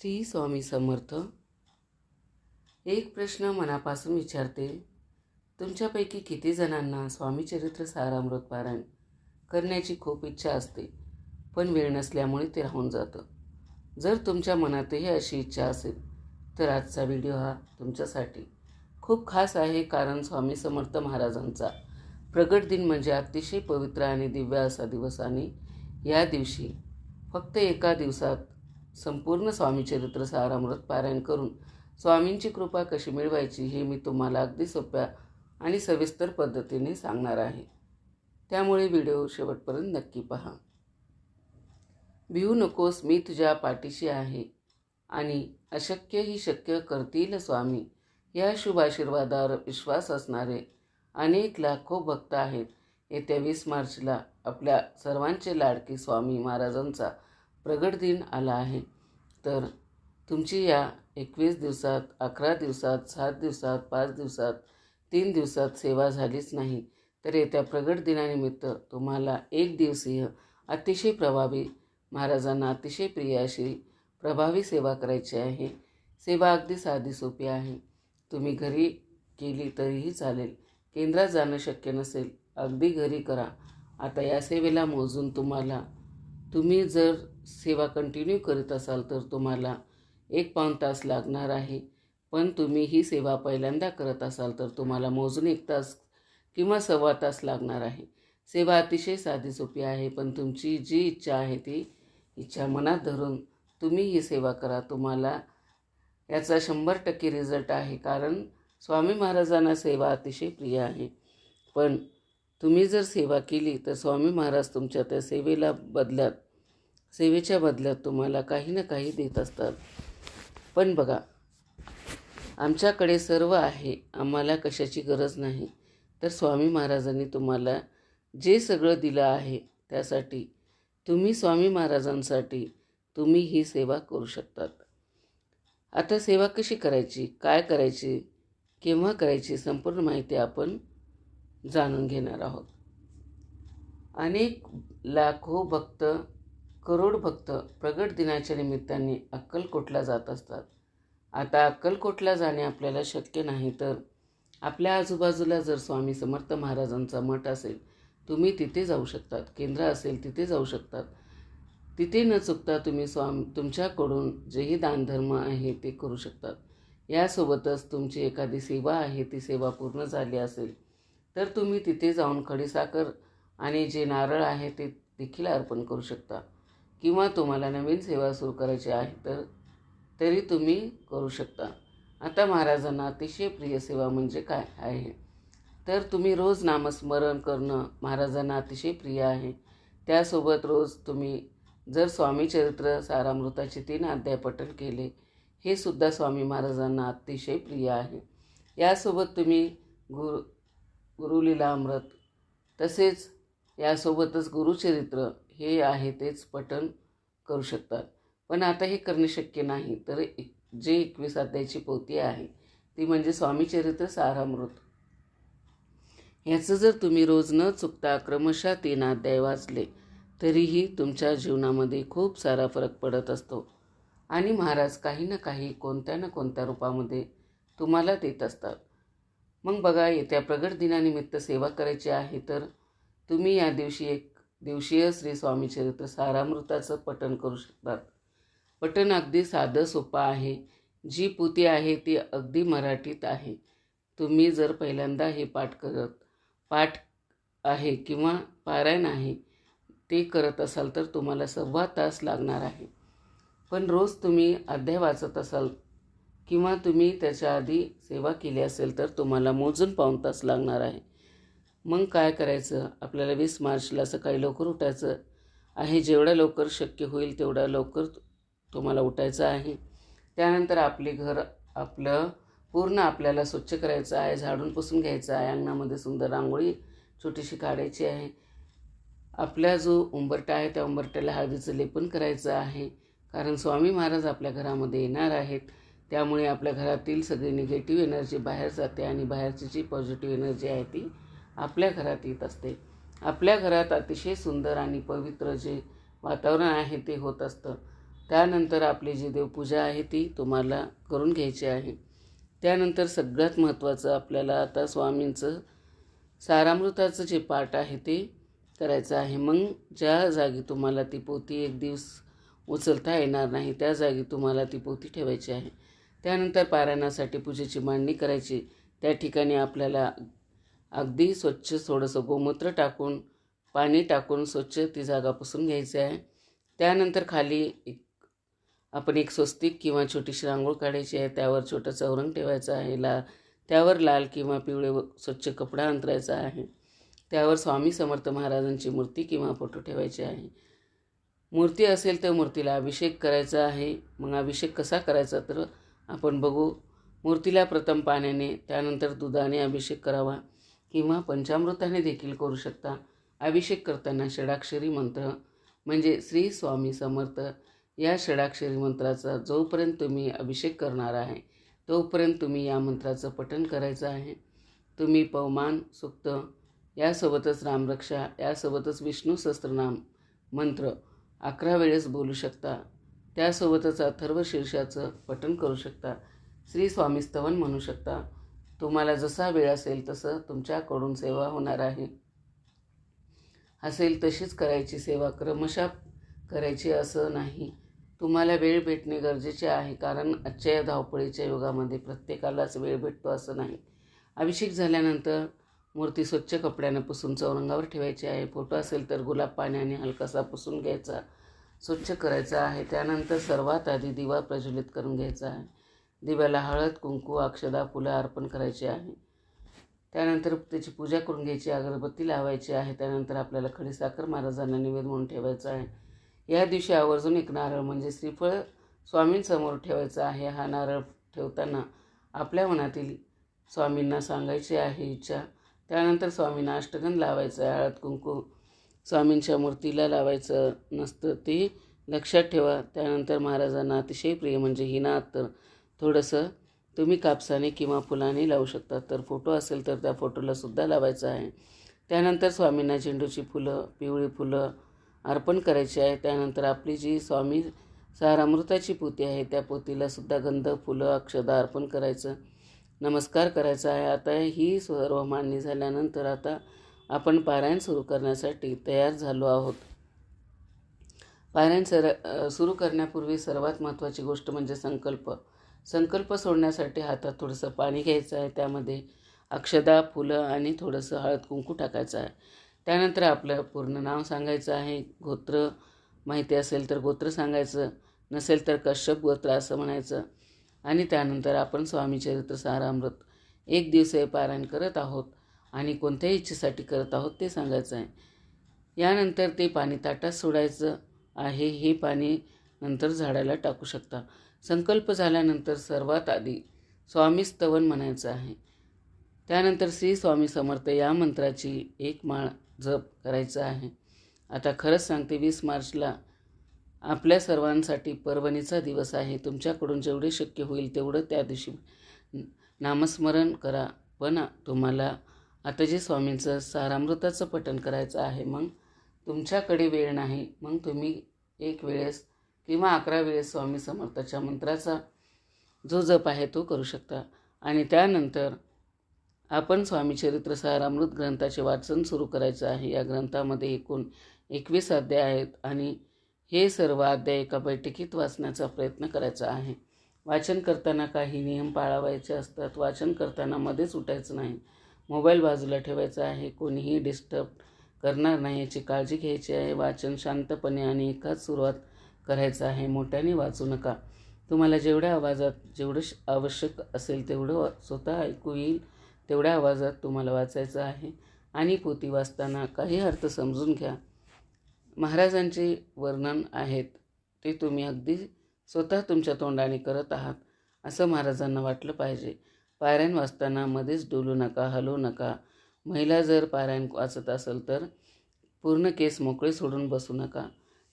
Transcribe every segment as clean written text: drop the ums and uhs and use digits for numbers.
श्री स्वामी समर्थ. एक प्रश्न मनापासून विचारते. तुमच्यापैकी किती जणांना स्वामीचरित्र सारामृत पारायण करण्याची खूप इच्छा असते, पण वेळ नसल्यामुळे ते राहून जातं. जर तुमच्या मनातही अशी इच्छा असेल तर आजचा व्हिडिओ हा तुमच्यासाठी खूप खास आहे. कारण स्वामी समर्थ महाराजांचा प्रगट दिन म्हणजे अतिशय पवित्र आणि दिव्य असा दिवस. आणि या दिवशी फक्त एका दिवसात संपूर्ण स्वामीचरित्र सारामृत पारायण करून स्वामींची कृपा कशी मिळवायची हे मी तुम्हाला अगदी सोप्या आणि सविस्तर पद्धतीने सांगणार आहे. त्यामुळे व्हिडिओ शेवटपर्यंत नक्की पहा. भिवू नकोस, मी तुझ्या पाठीशी आहे आणि अशक्य ही शक्य करतील स्वामी. या शुभ आशीर्वादावर विश्वास असणारे अनेक लाखो भक्त आहेत. येत्या 20 मार्चला आपल्या सर्वांचे लाडके स्वामी महाराजांचा प्रगट दिन आला आहे. तर तुमची या 21 दिवसात, 11 दिवसात, 7 दिवसात, 5 दिवसात, 3 दिवसात सेवा झालीच नाही तर येत्या प्रगट दिनानिमित्त तुम्हाला एक दिवसीय अतिशय प्रभावी, महाराजांना अतिशय प्रिय अशी प्रभावी सेवा करायची आहे. सेवा अगदी साधी सोपी आहे. तुम्ही घरी केली तरीही चालेल. केंद्रात जाणं शक्य नसेल, अगदी घरी करा. आता या सेवेला मोजून तुम्ही जर सेवा कंटिन्यू करीत असाल तर तुम्हाला 1 पाऊण तास लागणार आहे. पण तुम्ही ही सेवा पहिल्यांदा करत असाल तर तुम्हाला मोजून 1 तास किंवा सव्वा तास लागणार आहे. सेवा अतिशय साधी सोपी आहे, पण तुमची जी इच्छा आहे ती इच्छा मनात धरून तुम्ही ही सेवा करा. तुम्हाला याचा 100% रिझल्ट आहे. कारण स्वामी महाराजांना सेवा अतिशय प्रिय आहे. पण तुम्ही जर सेवा केली तर स्वामी महाराज तुमच्या त्या सेवेच्या बदल्यात तुम्हाला काही ना काही देत असतात. पण बघा, आमच्याकडे सर्व आहे, आम्हाला कशाची गरज नाही. तर स्वामी महाराजांनी तुम्हाला जे सगळं दिलं आहे त्यासाठी तुम्ही स्वामी महाराजांसाठी तुम्ही ही सेवा करू शकतात. आता सेवा कशी करायची, काय करायची, केव्हा करायची, संपूर्ण माहिती आपण जाणून घेणार आहोत. अनेक लाखो भक्त, करोड भक्त प्रगट दिनाच्या निमित्ताने अक्कलकोटला जात असतात. आता अक्कलकोटला जाणे आपल्याला शक्य नाही तर आपल्या आजूबाजूला जर स्वामी समर्थ महाराजांचा मठ असेल, तुम्ही तिथे जाऊ शकतात. केंद्र असेल तिथे जाऊ शकतात. तिथे न चुकता तुम्ही तुमच्याकडून जेही दानधर्म आहे ते करू शकतात. यासोबतच तुमची एखादी सेवा आहे ती सेवा पूर्ण झाली असेल तर तुम्ही तिथे जाऊन खडीसाखर आणि जे नारळ आहे ते देखील अर्पण करू शकता. किंवा तुम्हाला नवीन सेवा सुरू करायची आहे तरी तुम्ही करू शकता. आता महाराजांना अतिशय प्रिय सेवा म्हणजे काय आहे तर तुम्ही रोज नामस्मरण करणं महाराजांना अतिशय प्रिय आहे. त्यासोबत रोज तुम्ही जर स्वामीचरित्र सारामृताचे 3 अध्याय पठण केले, हे सुद्धा स्वामी महाराजांना अतिशय प्रिय आहे. यासोबत तुम्ही गुरुलीलामृत तसेच यासोबतच गुरुचरित्र हे आहे तेच पठण करू शकतात. पण आता हे करणे शक्य नाही तर जे 21 अध्यायाची पोथी आहे ती म्हणजे स्वामीचरित्र सारामृत, ह्याचं जर तुम्ही रोज न चुकता क्रमशः 3 अध्याय वाचले तरीही तुमच्या जीवनामध्ये खूप सारा फरक पडत असतो. आणि महाराज काही ना काही, कोणत्या ना कोणत्या रूपामध्ये तुम्हाला देत असतात. मग बघा, येत्या प्रगट दिनानिमित्त सेवा करायची आहे तर तुम्ही या दिवशी 1 दिवसीय श्री स्वामीचरित्र सारामृताचं पठण करू शकतात. पठण अगदी साधं सोपं आहे. जी पोथी आहे ती अगदी मराठीत आहे. तुम्ही जर पहिल्यांदा हे पाठ आहे किंवा पारायण आहे ते करत असाल तर तुम्हाला सव्वा तास लागणार आहे. पण रोज तुम्ही अध्याय वाचत असाल किंवा तुम्ही त्याच्या आधी सेवा केली असेल तर तुम्हाला मोजून पाऊण तास लागणार आहे. मग काय करायचं, आपल्याला 20 मार्चला सकाळी लवकर उठायचं आहे. जेवढ्या लवकर शक्य होईल तेवढ्या लवकर तुम्हाला उठायचं आहे. त्यानंतर आपले घर पूर्ण आपल्याला स्वच्छ करायचं आहे, झाडून पुसून घ्यायचं आहे. अंगणामध्ये सुंदर रांगोळी छोटीशी काढायची आहे. आपला जो उंबरठा आहे त्या उंबरठ्याला हळदीचं लेपन करायचं आहे. कारण स्वामी महाराज आपल्या घरामध्ये येणार आहेत. त्यामुळे आपल्या घरातील सगळी निगेटिव्ह एनर्जी बाहेर जाते आणि बाहेरची जी पॉझिटिव्ह एनर्जी आहे ती आपल्या घरात येत असते. आपल्या घरात अतिशय सुंदर आणि पवित्र जे वातावरण आहे ते होत असतं. त्यानंतर आपली जी देवपूजा आहे ती तुम्हाला करून घ्यायची आहे. त्यानंतर सगळ्यात महत्त्वाचं आपल्याला आता स्वामींचं सारामृताचं जे पाठ आहे ते करायचं आहे. मग ज्या जागी तुम्हाला ती पोथी एक दिवस उचलता येणार नाही त्या जागी तुम्हाला ती पोथी ठेवायची आहे. त्यानंतर पारायणासाठी पूजेची मांडणी करायची. त्या ठिकाणी आपल्याला अगदी स्वच्छ थोडंसं गोमूत्र टाकून पाणी टाकून स्वच्छ ती जागा पुसून घ्यायची आहे. त्यानंतर खाली आपण एक स्वस्तिक किंवा छोटीशी रांगोळ काढायची आहे. त्यावर छोटं चौरंग ठेवायचं आहे. त्यावर लाल किंवा पिवळे स्वच्छ कपडा अंतरायचा आहे. त्यावर स्वामी समर्थ महाराजांची मूर्ती किंवा फोटो ठेवायचे आहे. मूर्ती असेल तर मूर्तीला अभिषेक करायचा आहे. मग अभिषेक कसा करायचा तर आपण बघू. मूर्तीला प्रथम पाण्याने त्यानंतर दुधाने अभिषेक करावा किंवा पंचामृताने देखील करू शकता. अभिषेक करताना षडाक्षरी मंत्र म्हणजे श्री स्वामी समर्थ या षडाक्षरी मंत्राचा जोपर्यंत तुम्ही अभिषेक करणार आहे तोपर्यंत तुम्ही या मंत्राचं पठण करायचं आहे. तुम्ही पवमान सूक्त यासोबतच रामरक्षा यासोबतच विष्णू सहस्त्रनाम मंत्र 11 वेळेस बोलू शकता. त्यासोबतच अथर्व शीर्षाचं पठण करू शकता. श्री स्वामी स्तवन म्हणू शकता. तुम्हाला जसा वेळ असेल तसं तुमच्याकडून सेवा होणार आहे. असेल तशीच करायची सेवा, क्रमशः करायची असं नाही. तुम्हाला वेळ भेटणे गरजेचे आहे, कारण आजच्या या धावपळीच्या युगामध्ये प्रत्येकालाच वेळ भेटतो असं नाही. अभिषेक झाल्यानंतर मूर्ती स्वच्छ कपड्यानं पुसून चौरंगावर ठेवायची आहे. फोटो असेल तर गुलाब पाण्याने हलकासा पुसून घ्यायचा, स्वच्छ करायचा आहे. त्यानंतर सर्वात आधी दिवा प्रज्वलित करून घ्यायचा आहे. दिव्याला हळद, कुंकू, अक्षदा, फुलं अर्पण करायची आहे. त्यानंतर त्याची पूजा करून घ्यायची, अगरबत्ती लावायची आहे. त्यानंतर आपल्याला खडीसाखर महाराजांना नैवेद्य म्हणून ठेवायचा आहे. या दिवशी आवर्जून एक नारळ म्हणजे श्रीफळ स्वामींसमोर ठेवायचा आहे. हा नारळ ठेवताना आपल्या मनातील स्वामींना सांगायची आहे इच्छा. त्यानंतर स्वामींना अष्टगंध लावायचं आहे. हळद कुंकू स्वामींच्या मूर्तीला लावायचं नसतं, ते लक्षात ठेवा. त्यानंतर महाराजांना अतिशय प्रिय म्हणजे हिना अत्तर थोडंसं तुम्ही कापसाने किंवा फुलाने लावू शकता. तर फोटो असेल तर त्या फोटोला सुद्धा लावायचं आहे. त्यानंतर स्वामींना झेंडूची फुलं, पिवळी फुलं अर्पण करायची आहे. त्यानंतर आपली जी स्वामी सारामृताची पोथी आहे त्या पोथीला सुद्धा गंध, फुलं, अक्षदा अर्पण करायचं, नमस्कार करायचा आहे. आता ही सर्व मांडणी झाल्यानंतर आता आपण पारायण सुरू करण्यासाठी तयार झालो आहोत. पारायण सुरू करण्यापूर्वी सर्वात महत्त्वाची गोष्ट म्हणजे संकल्प. संकल्प सोडण्यासाठी हातात थोडंसं पाणी घ्यायचं आहे. त्यामध्ये अक्षदा, फुलं आणि थोडंसं हळद कुंकू टाकायचं आहे. त्यानंतर आपलं पूर्ण नाव सांगायचं आहे. गोत्र माहिती असेल तर गोत्र सांगायचं, नसेल तर कश्यप गोत्र असं म्हणायचं. आणि त्यानंतर आपण स्वामी चरित्र सारामृत 1 दिवसीय पारायण करत आहोत आणि कोणत्या इच्छेसाठी करत आहोत ते सांगायचं आहे. यानंतर ते पाणी ताटात सोडायचं आहे. हे पाणी नंतर झाडाला टाकू शकता. संकल्प झाल्यानंतर सर्वात आधी स्वामी स्तवन म्हणायचं आहे. त्यानंतर श्री स्वामी समर्थ या मंत्राची 1 माळ जप करायचा आहे. आता खरंच सांगते, 20 मार्चला आपल्या सर्वांसाठी पर्वणीचा दिवस आहे. तुमच्याकडून जेवढे शक्य होईल तेवढं त्या दिवशी नामस्मरण करा. पण तुम्हाला आता जे स्वामींचं सारामृताचं पठण करायचं आहे, मग तुमच्याकडे वेळ नाही, मग तुम्ही 1 वेळेस किंवा 11 वेळेस स्वामी समर्थाच्या मंत्राचा जो जप आहे तो करू शकता. आणि त्यानंतर आपण स्वामी चरित्र सारामृत ग्रंथाचे वाचन सुरू करायचं आहे. या ग्रंथामध्ये एकूण 21 अध्याय आहेत आणि हे सर्व अध्याय एका बैठकीत वाचण्याचा प्रयत्न करायचा आहे. वाचन करताना काही नियम पाळावायचे असतात. वाचन करताना मध्येच उठायचं नाही. मोबाईल बाजूला ठेवायचा आहे. कोणीही डिस्टर्ब करणार नाही याची काळजी घ्यायची आहे. वाचन शांतपणे आणि एकाच सुरुवात करायचं आहे. मोठ्याने वाचू नका. तुम्हाला जेवढ्या आवाजात जेवढं आवश्यक असेल तेवढं स्वतः ऐकू येईल तेवढ्या आवाजात तुम्हाला वाचायचं आहे. आणि पोथी वाचताना काही अर्थ समजून घ्या. महाराजांचे वर्णन आहेत ते तुम्ही अगदी स्वतः तुमच्या तोंडाने करत आहात असं महाराजांना वाटलं पाहिजे. पारायण वाचताना मध्येच डोलू नका, हलवू नका. महिला जर पारायण वाचत असेल तर पूर्ण केस मोकळे सोडून बसू नका.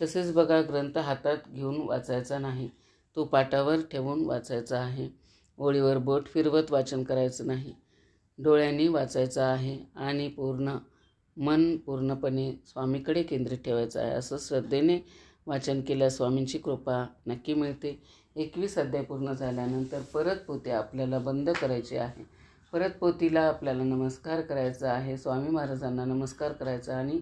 तसेच बघा, ग्रंथ हातात घेऊन वाचायचा नाही, तो पाटावर ठेवून वाचायचा आहे. ओळीवर बोट फिरवत वाचन करायचं नाही. डोळ्यांनी वाचायचं आहे आणि मन पूर्णपणे स्वामीकडे केंद्रित ठेवायचं आहे. असं श्रद्धेने वाचन केल्यास स्वामींची कृपा नक्की मिळते. 21 अध्याय पूर्ण झाल्यानंतर परत पोथी आपल्याला बंद करायची आहे. परत पोथीला आपल्याला नमस्कार करायचा आहे, स्वामी महाराजांना नमस्कार करायचा आणि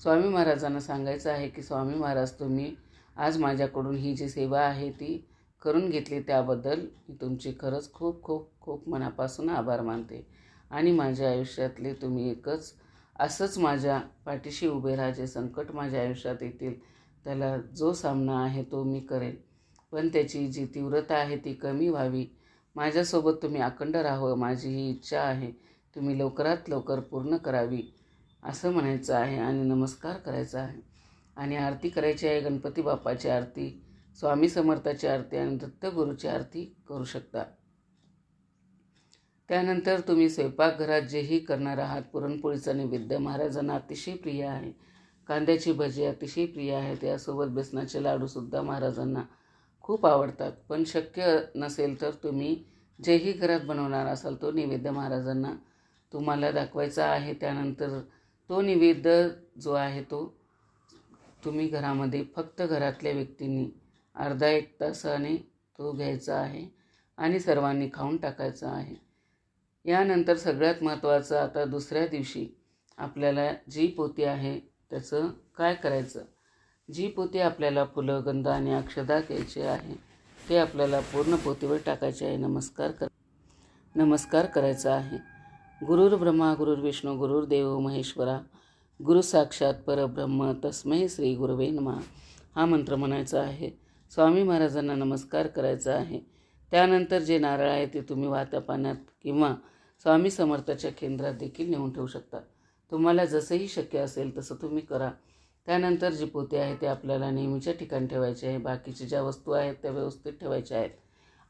स्वामी महाराजांना सांगायचं आहे की स्वामी महाराज, तुम्ही आज माझ्याकडून ही जी सेवा आहे ती करून घेतली त्याबद्दल मी तुमची खरंच खूप खूप खूप मनापासून आभार मानते आणि माझ्या आयुष्यातले तुम्ही एकच असंच माझ्या पाठीशी उभे राहा. जे संकट माझ्या आयुष्यात येतील त्याला जो सामना आहे तो मी करेन, पण त्याची जी तीव्रता आहे ती कमी व्हावी. माझ्यासोबत तुम्ही अखंड राहावं, माझी ही इच्छा आहे, तुम्ही लवकरात लवकर पूर्ण करावी असं म्हणायचं आहे आणि नमस्कार करायचा आहे. आणि आरती करायची आहे. गणपती बाप्पाची आरती, स्वामी समर्थाची आरती आणि दत्तगुरूची आरती करू शकता. त्यानंतर तुम्ही स्वयंपाकघरात जेही करणार आहात, पुरणपोळीचा नैवेद्य महाराजांना अतिशय प्रिय आहे, कांद्याची भजी अतिशय प्रिय आहे, त्यासोबत बेसनाचे लाडूसुद्धा महाराजांना खूप आवडतात. पण शक्य नसेल तर तुम्ही जेही घरात बनवणार असाल तो नैवेद्य महाराजांना तुम्हाला दाखवायचा आहे. त्यानंतर तो नैवेद्य जो आहे तो तुम्ही घरामध्ये फक्त घरातल्या व्यक्तींनी अर्धा एक तासाने तो घ्यायचा आहे आणि सर्वांनी खाऊन टाकायचा आहे. यानंतर सगळ्यात महत्त्वाचं, आता दुसऱ्या दिवशी आपल्याला जी पोथी आहे त्याचं काय करायचं. जी पोथी आपल्याला फुलं, गंध आणि अक्षदा घ्यायची आहे ते आपल्याला पूर्ण पोथीवर टाकायचे आहे. नमस्कार करायचा आहे. गुरुर् ब्रह्मा गुरुर्विष्णू गुरुर्देव महेश्वरा, गुरु साक्षात परब्रह्म तस्मै श्री गुरवे नमः हा मंत्र म्हणायचा आहे. स्वामी महाराजांना नमस्कार करायचा आहे. त्यानंतर जे नारळ आहे ते तुम्ही वाहत्या पाण्यात किंवा स्वामी समर्थाच्या केंद्रात देखील नेऊन ठेवू शकता. तुम्हाला जसंही शक्य असेल तसं तुम्ही करा. त्यानंतर जी पोथी आहे ते आपल्याला नेहमीच्या ठिकाणी ठेवायची आहे. बाकीच्या ज्या वस्तू आहेत त्या व्यवस्थित ठेवायच्या आहेत.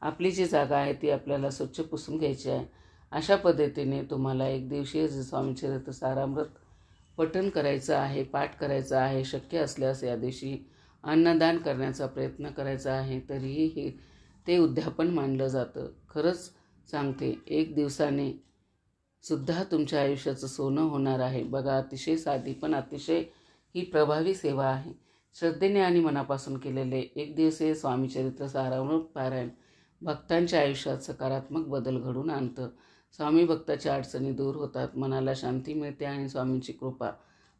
आपली जी जागा आहे ती आपल्याला स्वच्छ पुसून घ्यायची आहे. अशा पद्धतीने तुम्हाला एक दिवशीय स्वामी चरित्र सारामृत पठण करायचं आहे, पाठ करायचा आहे. शक्य असल्यास या दिवशी अन्नदान करण्याचा प्रयत्न करायचा आहे. तरीही हे ते उद्यापन मानलं जातं. खरंच सांगते, एक दिवसाने सुद्धा तुमच्या आयुष्याचं सोनं होणार आहे. बघा, अतिशय साधी पण अतिशय ही प्रभावी सेवा आहे. श्रद्धेने आणि मनापासून केलेले एक दिवसीय स्वामी चरित्र सारामृत पारायण भक्तांच्या आयुष्यात सकारात्मक बदल घडवून आणतं. स्वामी भक्ताच्या अडचणी दूर होतात, मनाला शांती मिळते आणि स्वामींची कृपा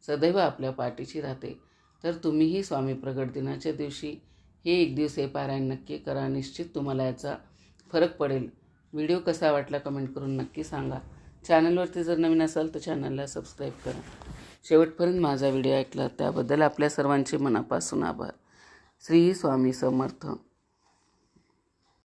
सदैव आपल्या पाठीशी राहते. तर तुम्हीही स्वामी प्रगट दिनाच्या दिवशी हे एक दिवसीय पारायण नक्की करा. निश्चित तुम्हाला याचा फरक पडेल. व्हिडिओ कसा वाटला कमेंट करून नक्की सांगा. चॅनलवरती जर नवीन असाल तर चॅनलला सबस्क्राईब करा. शेवटपर्यंत माझा व्हिडिओ ऐकला त्याबद्दल आपल्या सर्वांचे मनापासून आभार. श्री स्वामी समर्थ.